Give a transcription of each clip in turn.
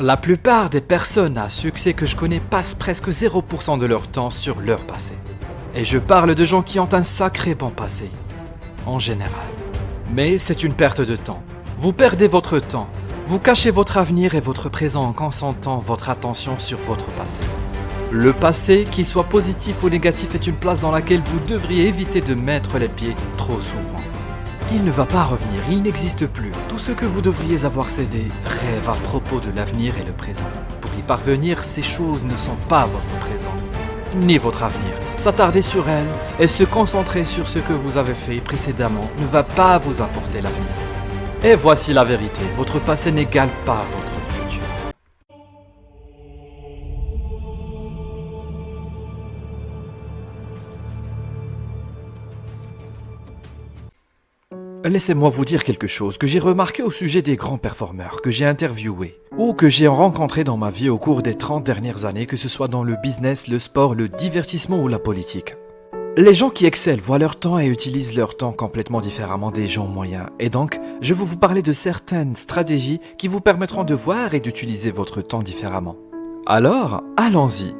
La plupart des personnes à succès que je connais passent presque 0% de leur temps sur leur passé. Et je parle de gens qui ont un sacré bon passé, en général. Mais c'est une perte de temps. Vous perdez votre temps. Vous cachez votre avenir et votre présent en concentrant votre attention sur votre passé. Le passé, qu'il soit positif ou négatif, est une place dans laquelle vous devriez éviter de mettre les pieds trop souvent. Il ne va pas revenir, il n'existe plus. Tout ce que vous devriez avoir cédé rêve à propos de l'avenir et le présent. Pour y parvenir, ces choses ne sont pas votre présent, ni votre avenir. S'attarder sur elles et se concentrer sur ce que vous avez fait précédemment ne va pas vous apporter l'avenir. Et voici la vérité, votre passé n'égale pas votre futur. Laissez-moi vous dire quelque chose que j'ai remarqué au sujet des grands performeurs que j'ai interviewés ou que j'ai rencontrés dans ma vie au cours des 30 dernières années, que ce soit dans le business, le sport, le divertissement ou la politique. Les gens qui excellent voient leur temps et utilisent leur temps complètement différemment des gens moyens. Et donc, je vais vous parler de certaines stratégies qui vous permettront de voir et d'utiliser votre temps différemment. Alors, allons-y.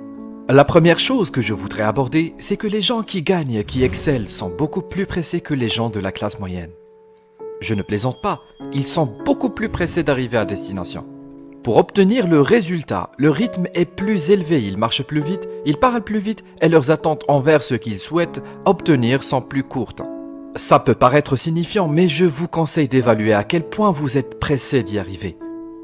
La première chose que je voudrais aborder, c'est que les gens qui gagnent, qui excellent, sont beaucoup plus pressés que les gens de la classe moyenne. Je ne plaisante pas, ils sont beaucoup plus pressés d'arriver à destination. Pour obtenir le résultat, le rythme est plus élevé, ils marchent plus vite, ils parlent plus vite et leurs attentes envers ce qu'ils souhaitent obtenir sont plus courtes. Ça peut paraître signifiant, mais je vous conseille d'évaluer à quel point vous êtes pressé d'y arriver.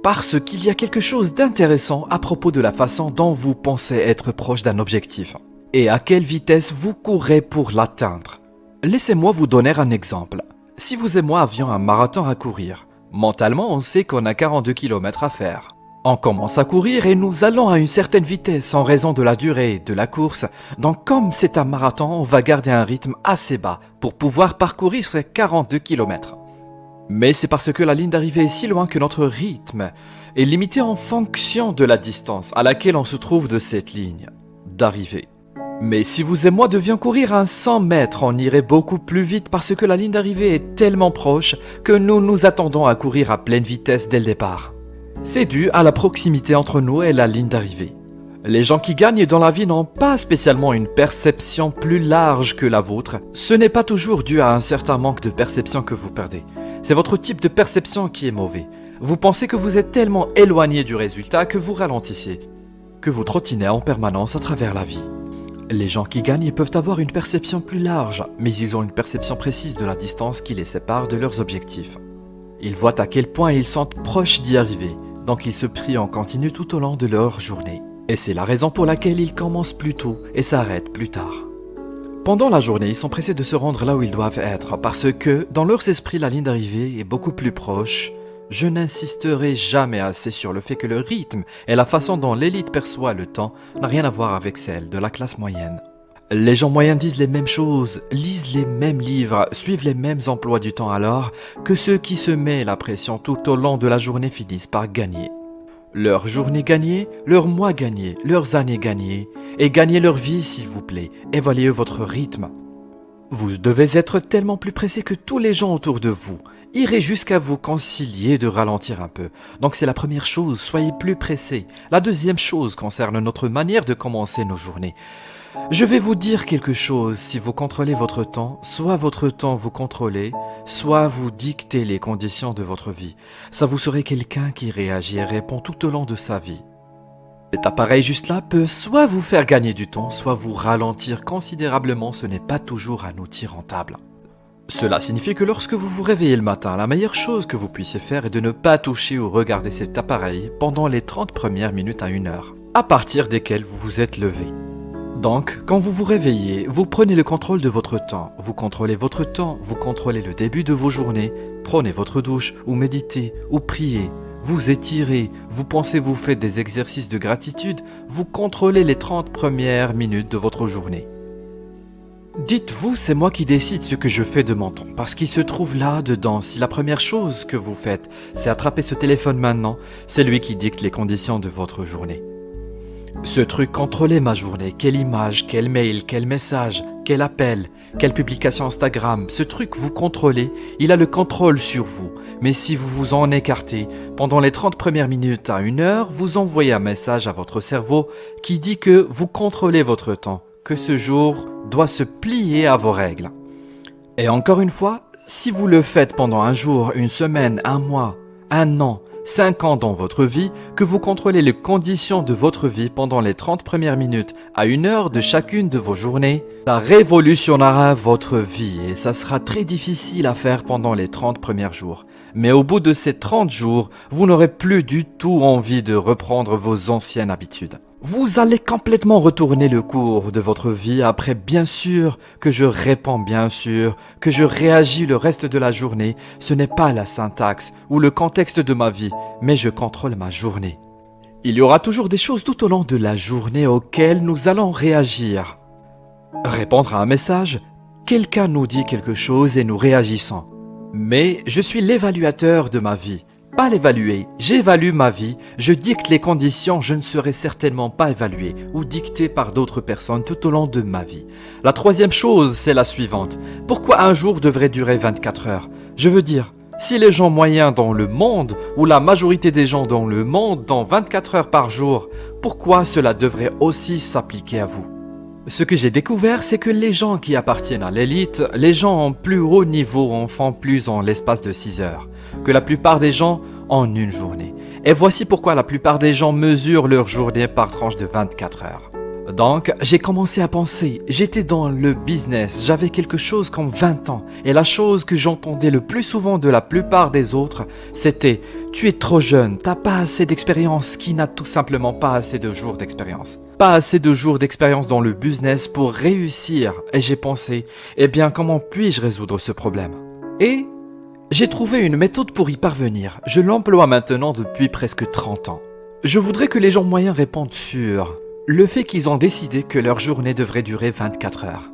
Parce qu'il y a quelque chose d'intéressant à propos de la façon dont vous pensez être proche d'un objectif et à quelle vitesse vous courez pour l'atteindre. Laissez-moi vous donner un exemple. Si vous et moi avions un marathon à courir, mentalement on sait qu'on a 42 km à faire. On commence à courir et nous allons à une certaine vitesse en raison de la durée de la course. Donc comme c'est un marathon, on va garder un rythme assez bas pour pouvoir parcourir ces 42 km. Mais c'est parce que la ligne d'arrivée est si loin que notre rythme est limité en fonction de la distance à laquelle on se trouve de cette ligne d'arrivée. Mais si vous et moi devions courir à 100 mètres, on irait beaucoup plus vite parce que la ligne d'arrivée est tellement proche que nous nous attendons à courir à pleine vitesse dès le départ. C'est dû à la proximité entre nous et la ligne d'arrivée. Les gens qui gagnent dans la vie n'ont pas spécialement une perception plus large que la vôtre. Ce n'est pas toujours dû à un certain manque de perception que vous perdez. C'est votre type de perception qui est mauvais. Vous pensez que vous êtes tellement éloigné du résultat que vous ralentissez, que vous trottinez en permanence à travers la vie. Les gens qui gagnent peuvent avoir une perception plus large, mais ils ont une perception précise de la distance qui les sépare de leurs objectifs. Ils voient à quel point ils sont proches d'y arriver, donc ils se prient en continu tout au long de leur journée. Et c'est la raison pour laquelle ils commencent plus tôt et s'arrêtent plus tard. Pendant la journée, ils sont pressés de se rendre là où ils doivent être, parce que, dans leurs esprits, la ligne d'arrivée est beaucoup plus proche. Je n'insisterai jamais assez sur le fait que le rythme et la façon dont l'élite perçoit le temps n'a rien à voir avec celle de la classe moyenne. Les gens moyens disent les mêmes choses, lisent les mêmes livres, suivent les mêmes emplois du temps alors que ceux qui se mettent la pression tout au long de la journée finissent par gagner. Leur journée gagnée, leurs mois gagnés, leurs années gagnées, et gagnez leur vie s'il vous plaît, évaluez votre rythme. Vous devez être tellement plus pressé que tous les gens autour de vous. Irez jusqu'à vous concilier de ralentir un peu. Donc c'est la première chose, soyez plus pressés. La deuxième chose concerne notre manière de commencer nos journées. Je vais vous dire quelque chose, si vous contrôlez votre temps, soit votre temps vous contrôlez, soit vous dictez les conditions de votre vie. Ça vous serez quelqu'un qui réagit et répond tout au long de sa vie. Cet appareil juste là peut soit vous faire gagner du temps, soit vous ralentir considérablement, ce n'est pas toujours un outil rentable. Cela signifie que lorsque vous vous réveillez le matin, la meilleure chose que vous puissiez faire est de ne pas toucher ou regarder cet appareil pendant les 30 premières minutes à 1 heure, à partir desquelles vous vous êtes levé. Donc, quand vous vous réveillez, vous prenez le contrôle de votre temps, vous contrôlez votre temps, vous contrôlez le début de vos journées, prenez votre douche, ou méditez, ou priez, vous étirez, vous pensez, vous faites des exercices de gratitude, vous contrôlez les 30 premières minutes de votre journée. Dites-vous, c'est moi qui décide ce que je fais de mon temps, parce qu'il se trouve là-dedans. Si la première chose que vous faites, c'est attraper ce téléphone maintenant, c'est lui qui dicte les conditions de votre journée. Ce truc contrôler ma journée, quelle image, quel mail, quel message, quel appel, quelle publication Instagram, ce truc vous contrôlez, il a le contrôle sur vous. Mais si vous vous en écartez, pendant les 30 premières minutes à 1 heure, vous envoyez un message à votre cerveau qui dit que vous contrôlez votre temps, que ce jour doit se plier à vos règles. Et encore une fois, si vous le faites pendant un jour, une semaine, un mois, un an, 5 ans dans votre vie, que vous contrôlez les conditions de votre vie pendant les 30 premières minutes à 1 heure de chacune de vos journées, ça révolutionnera votre vie et ça sera très difficile à faire pendant les 30 premiers jours. Mais au bout de ces 30 jours, vous n'aurez plus du tout envie de reprendre vos anciennes habitudes. Vous allez complètement retourner le cours de votre vie après bien sûr que je réponds bien sûr, que je réagis le reste de la journée. Ce n'est pas la syntaxe ou le contexte de ma vie, mais je contrôle ma journée. Il y aura toujours des choses tout au long de la journée auxquelles nous allons réagir. Répondre à un message, quelqu'un nous dit quelque chose et nous réagissons. Mais je suis l'évaluateur de ma vie. Pas l'évaluer, j'évalue ma vie, je dicte les conditions, je ne serai certainement pas évalué ou dicté par d'autres personnes tout au long de ma vie. La troisième chose, c'est la suivante. Pourquoi un jour devrait durer 24 heures? Je veux dire, si les gens moyens dans le monde ou la majorité des gens dans le monde dans 24 heures par jour, pourquoi cela devrait aussi s'appliquer à vous? Ce que j'ai découvert, c'est que les gens qui appartiennent à l'élite, les gens en plus haut niveau en font plus en l'espace de 6 heures, que la plupart des gens en une journée. Et voici pourquoi la plupart des gens mesurent leur journée par tranche de 24 heures. Donc, j'ai commencé à penser, j'étais dans le business, j'avais quelque chose comme 20 ans, et la chose que j'entendais le plus souvent de la plupart des autres, c'était « Tu es trop jeune, t'as pas assez d'expérience » qui n'a tout simplement pas assez de jours d'expérience. Pas assez de jours d'expérience dans le business pour réussir, et j'ai pensé « Eh bien, comment puis-je résoudre ce problème ?» Et j'ai trouvé une méthode pour y parvenir, je l'emploie maintenant depuis presque 30 ans. Je voudrais que les gens moyens répondent sur le fait qu'ils ont décidé que leur journée devrait durer 24 heures.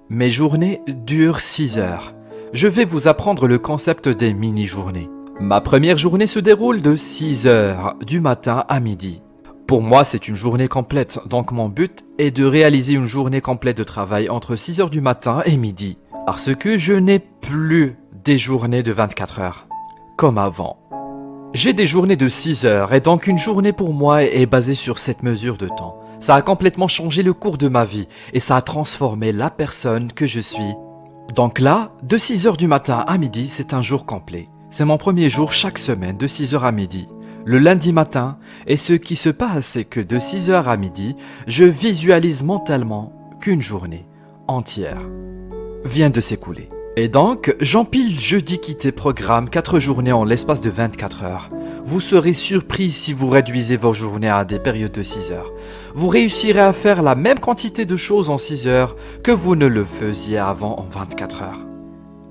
Mes journées durent 6 heures. Je vais vous apprendre le concept des mini-journées. Ma première journée se déroule de 6 heures, du matin à midi. Pour moi, c'est une journée complète, donc mon but est de réaliser une journée complète de travail entre 6 heures du matin et midi. Parce que je n'ai plus des journées de 24 heures, comme avant. J'ai des journées de 6 heures et donc une journée pour moi est basée sur cette mesure de temps. Ça a complètement changé le cours de ma vie et ça a transformé la personne que je suis. Donc là, de 6 heures du matin à midi, c'est un jour complet. C'est mon premier jour chaque semaine de 6 heures à midi. Le lundi matin, et ce qui se passe, c'est que de 6 heures à midi, je visualise mentalement qu'une journée entière vient de s'écouler. Et donc, j'empile jeudi quitter programme 4 journées en l'espace de 24 heures. Vous serez surpris si vous réduisez vos journées à des périodes de 6 heures. Vous réussirez à faire la même quantité de choses en 6 heures que vous ne le faisiez avant en 24 heures.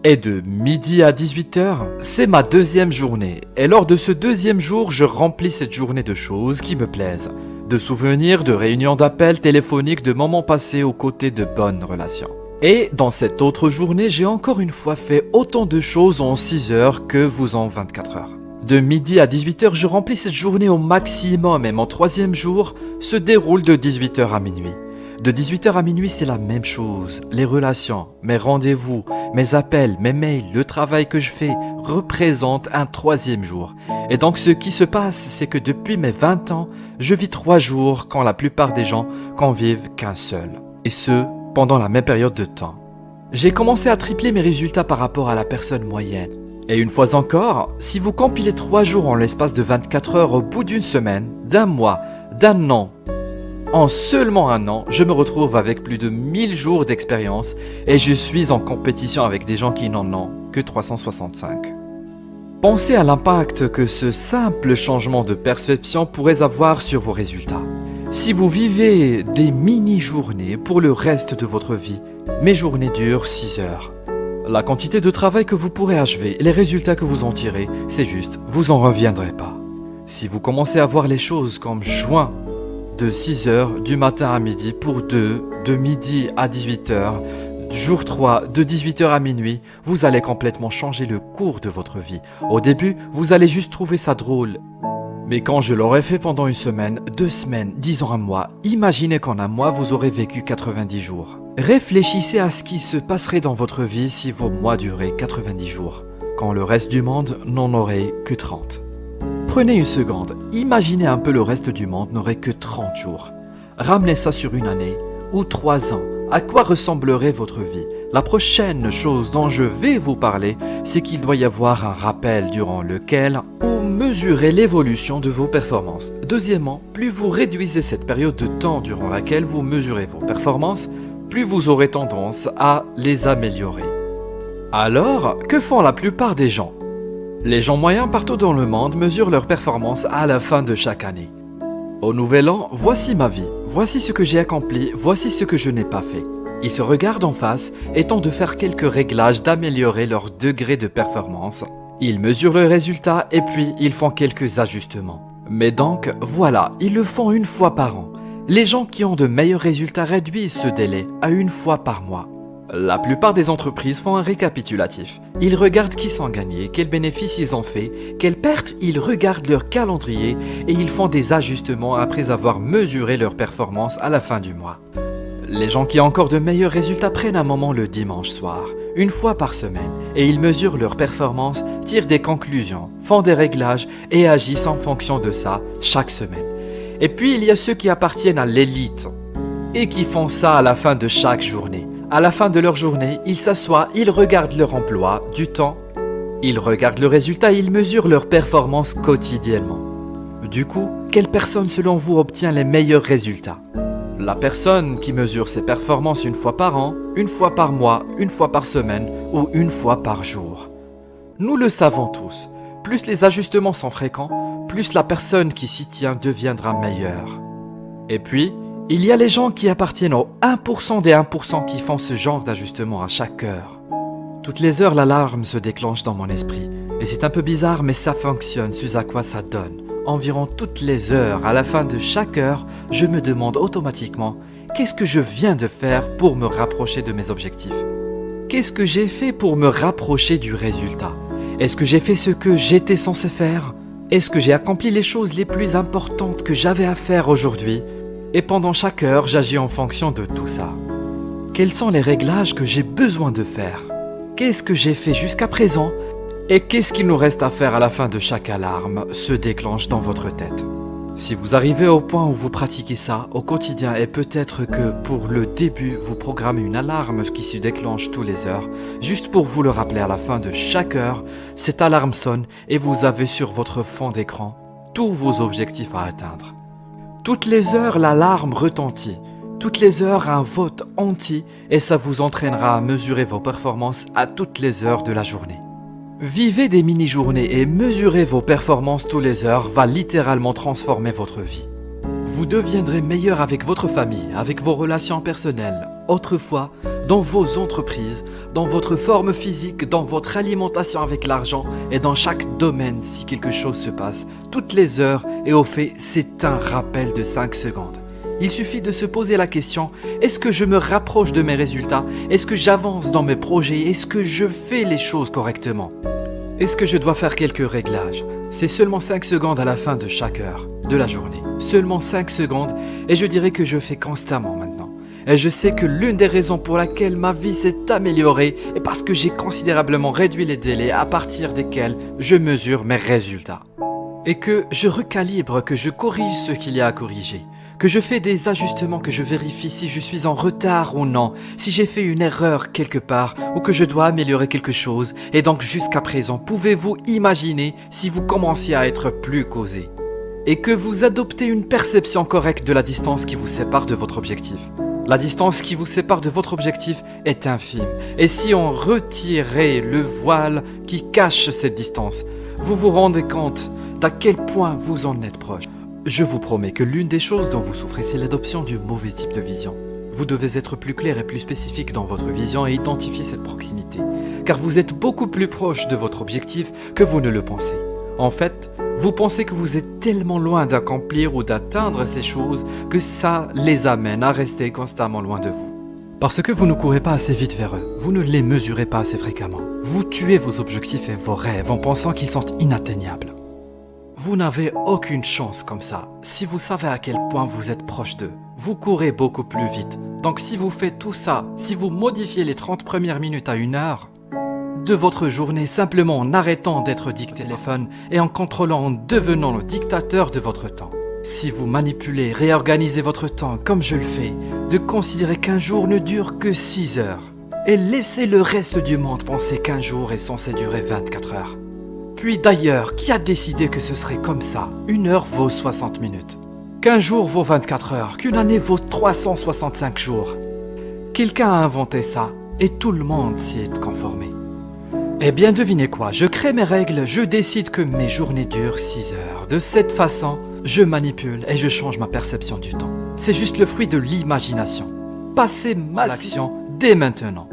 Et de midi à 18 heures, c'est ma deuxième journée. Et lors de ce deuxième jour, je remplis cette journée de choses qui me plaisent. De souvenirs, de réunions d'appels téléphoniques, de moments passés aux côtés de bonnes relations. Et dans cette autre journée, j'ai encore une fois fait autant de choses en 6 heures que vous en 24 heures. De midi à 18 heures, je remplis cette journée au maximum et mon troisième jour se déroule de 18 heures à minuit. De 18 heures à minuit, c'est la même chose. Les relations, mes rendez-vous, mes appels, mes mails, le travail que je fais représentent un troisième jour. Et donc ce qui se passe, c'est que depuis mes 20 ans, je vis 3 jours quand la plupart des gens qu'en vivent qu'un seul. Et ce, pendant la même période de temps. J'ai commencé à tripler mes résultats par rapport à la personne moyenne. Et une fois encore, si vous compilez 3 jours en l'espace de 24 heures au bout d'une semaine, d'un mois, d'un an, en seulement un an, je me retrouve avec plus de 1000 jours d'expérience et je suis en compétition avec des gens qui n'en ont que 365. Pensez à l'impact que ce simple changement de perception pourrait avoir sur vos résultats. Si vous vivez des mini-journées pour le reste de votre vie, mes journées durent 6 heures. La quantité de travail que vous pourrez achever et les résultats que vous en tirez, c'est juste, vous en reviendrez pas. Si vous commencez à voir les choses comme juin, de 6 heures du matin à midi pour 2, de midi à 18 heures, jour 3, de 18 heures à minuit, vous allez complètement changer le cours de votre vie. Au début, vous allez juste trouver ça drôle. Mais quand je l'aurai fait pendant une semaine, 2 semaines, disons un mois, imaginez qu'en un mois, vous aurez vécu 90 jours. Réfléchissez à ce qui se passerait dans votre vie si vos mois duraient 90 jours, quand le reste du monde n'en aurait que 30. Prenez une seconde, imaginez un peu le reste du monde n'aurait que 30 jours. Ramenez ça sur une année ou 3 ans. À quoi ressemblerait votre vie? La prochaine chose dont je vais vous parler, c'est qu'il doit y avoir un rappel durant lequel vous mesurez l'évolution de vos performances. Deuxièmement, plus vous réduisez cette période de temps durant laquelle vous mesurez vos performances, plus vous aurez tendance à les améliorer. Alors, que font la plupart des gens? Les gens moyens partout dans le monde mesurent leurs performances à la fin de chaque année. Au nouvel an, voici ma vie, voici ce que j'ai accompli, voici ce que je n'ai pas fait. Ils se regardent en face et tentent de faire quelques réglages d'améliorer leur degré de performance. Ils mesurent le résultat et puis ils font quelques ajustements. Mais donc, voilà, ils le font une fois par an. Les gens qui ont de meilleurs résultats réduisent ce délai à une fois par mois. La plupart des entreprises font un récapitulatif. Ils regardent qui sont gagnés, quels bénéfices ils ont fait, quelles pertes, ils regardent leur calendrier et ils font des ajustements après avoir mesuré leur performance à la fin du mois. Les gens qui ont encore de meilleurs résultats prennent un moment le dimanche soir, une fois par semaine, et ils mesurent leur performance, tirent des conclusions, font des réglages et agissent en fonction de ça chaque semaine. Et puis il y a ceux qui appartiennent à l'élite et qui font ça à la fin de chaque journée. À la fin de leur journée, ils s'assoient, ils regardent leur emploi, du temps, ils regardent le résultat et ils mesurent leur performance quotidiennement. Du coup, quelle personne selon vous obtient les meilleurs résultats? La personne qui mesure ses performances une fois par an, une fois par mois, une fois par semaine ou une fois par jour. Nous le savons tous, plus les ajustements sont fréquents, plus la personne qui s'y tient deviendra meilleure. Et puis, il y a les gens qui appartiennent au 1% des 1% qui font ce genre d'ajustement à chaque heure. Toutes les heures, l'alarme se déclenche dans mon esprit. Et c'est un peu bizarre, mais ça fonctionne, c'est à quoi ça donne. Environ toutes les heures, à la fin de chaque heure, je me demande automatiquement qu'est-ce que je viens de faire pour me rapprocher de mes objectifs? Qu'est-ce que j'ai fait pour me rapprocher du résultat? Est-ce que j'ai fait ce que j'étais censé faire? Est-ce que j'ai accompli les choses les plus importantes que j'avais à faire aujourd'hui? Et pendant chaque heure, j'agis en fonction de tout ça. Quels sont les réglages que j'ai besoin de faire? Qu'est-ce que j'ai fait jusqu'à présent? Et qu'est-ce qu'il nous reste à faire à la fin de chaque alarme se déclenche dans votre tête? Si vous arrivez au point où vous pratiquez ça au quotidien et peut-être que pour le début, vous programmez une alarme qui se déclenche tous les heures, juste pour vous le rappeler à la fin de chaque heure, cette alarme sonne et vous avez sur votre fond d'écran tous vos objectifs à atteindre. Toutes les heures, l'alarme retentit. Toutes les heures, un vote anti et ça vous entraînera à mesurer vos performances à toutes les heures de la journée. Vivez des mini-journées et mesurer vos performances tous les heures va littéralement transformer votre vie. Vous deviendrez meilleur avec votre famille, avec vos relations personnelles, autrefois, dans vos entreprises, dans votre forme physique, dans votre alimentation avec l'argent et dans chaque domaine si quelque chose se passe, toutes les heures et au fait, c'est un rappel de 5 secondes. Il suffit de se poser la question, est-ce que je me rapproche de mes résultats? Est-ce que j'avance dans mes projets? Est-ce que je fais les choses correctement? Est-ce que je dois faire quelques réglages? C'est seulement 5 secondes à la fin de chaque heure de la journée. Seulement 5 secondes et je dirais que je fais constamment maintenant. Et je sais que l'une des raisons pour laquelle ma vie s'est améliorée est parce que j'ai considérablement réduit les délais à partir desquels je mesure mes résultats. Et que je recalibre, que je corrige ce qu'il y a à corriger. Que je fais des ajustements, que je vérifie si je suis en retard ou non, si j'ai fait une erreur quelque part ou que je dois améliorer quelque chose. Et donc jusqu'à présent, pouvez-vous imaginer si vous commenciez à être plus causé et que vous adoptez une perception correcte de la distance qui vous sépare de votre objectif. La distance qui vous sépare de votre objectif est infime. Et si on retirait le voile qui cache cette distance, vous vous rendez compte d'à quel point vous en êtes proche. Je vous promets que l'une des choses dont vous souffrez, c'est l'adoption du mauvais type de vision. Vous devez être plus clair et plus spécifique dans votre vision et identifier cette proximité, car vous êtes beaucoup plus proche de votre objectif que vous ne le pensez. En fait, vous pensez que vous êtes tellement loin d'accomplir ou d'atteindre ces choses que ça les amène à rester constamment loin de vous. Parce que vous ne courez pas assez vite vers eux, vous ne les mesurez pas assez fréquemment. Vous tuez vos objectifs et vos rêves en pensant qu'ils sont inatteignables. Vous n'avez aucune chance comme ça. Si vous savez à quel point vous êtes proche d'eux, vous courez beaucoup plus vite Donc si vous faites tout ça, si vous modifiez les 30 premières minutes à 1 heure de votre journée simplement en arrêtant d'être téléphone et en contrôlant, en devenant le dictateur de votre temps. Si vous manipulez, réorganisez votre temps comme je le fais, de considérer qu'un jour ne dure que 6 heures et laissez le reste du monde penser qu'un jour est censé durer 24 heures. Puis d'ailleurs, qui a décidé que ce serait comme ça? 1 heure vaut 60 minutes. Qu'un jour vaut 24 heures, qu'une année vaut 365 jours. Quelqu'un a inventé ça et tout le monde s'y est conformé. Eh bien devinez quoi, je crée mes règles, je décide que mes journées durent 6 heures. De cette façon, je manipule et je change ma perception du temps. C'est juste le fruit de l'imagination. Passez à l'action dès maintenant.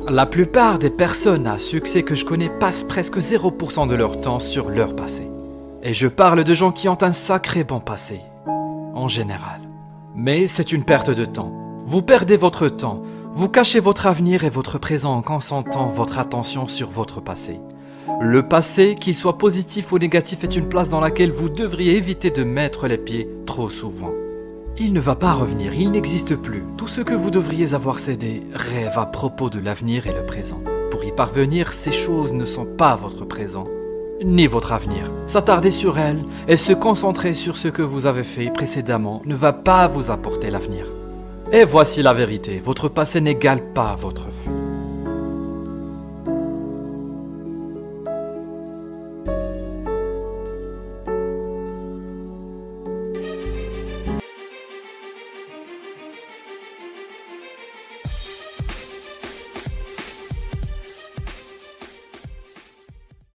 La plupart des personnes à succès que je connais passent presque 0% de leur temps sur leur passé. Et je parle de gens qui ont un sacré bon passé, en général. Mais c'est une perte de temps. Vous perdez votre temps, vous cachez votre avenir et votre présent en concentrant votre attention sur votre passé. Le passé, qu'il soit positif ou négatif, est une place dans laquelle vous devriez éviter de mettre les pieds trop souvent. Il ne va pas revenir, il n'existe plus. Tout ce que vous devriez avoir cédé rêve à propos de l'avenir et le présent. Pour y parvenir, ces choses ne sont pas votre présent, ni votre avenir. S'attarder sur elles et se concentrer sur ce que vous avez fait précédemment ne va pas vous apporter l'avenir. Et voici la vérité, votre passé n'égale pas votre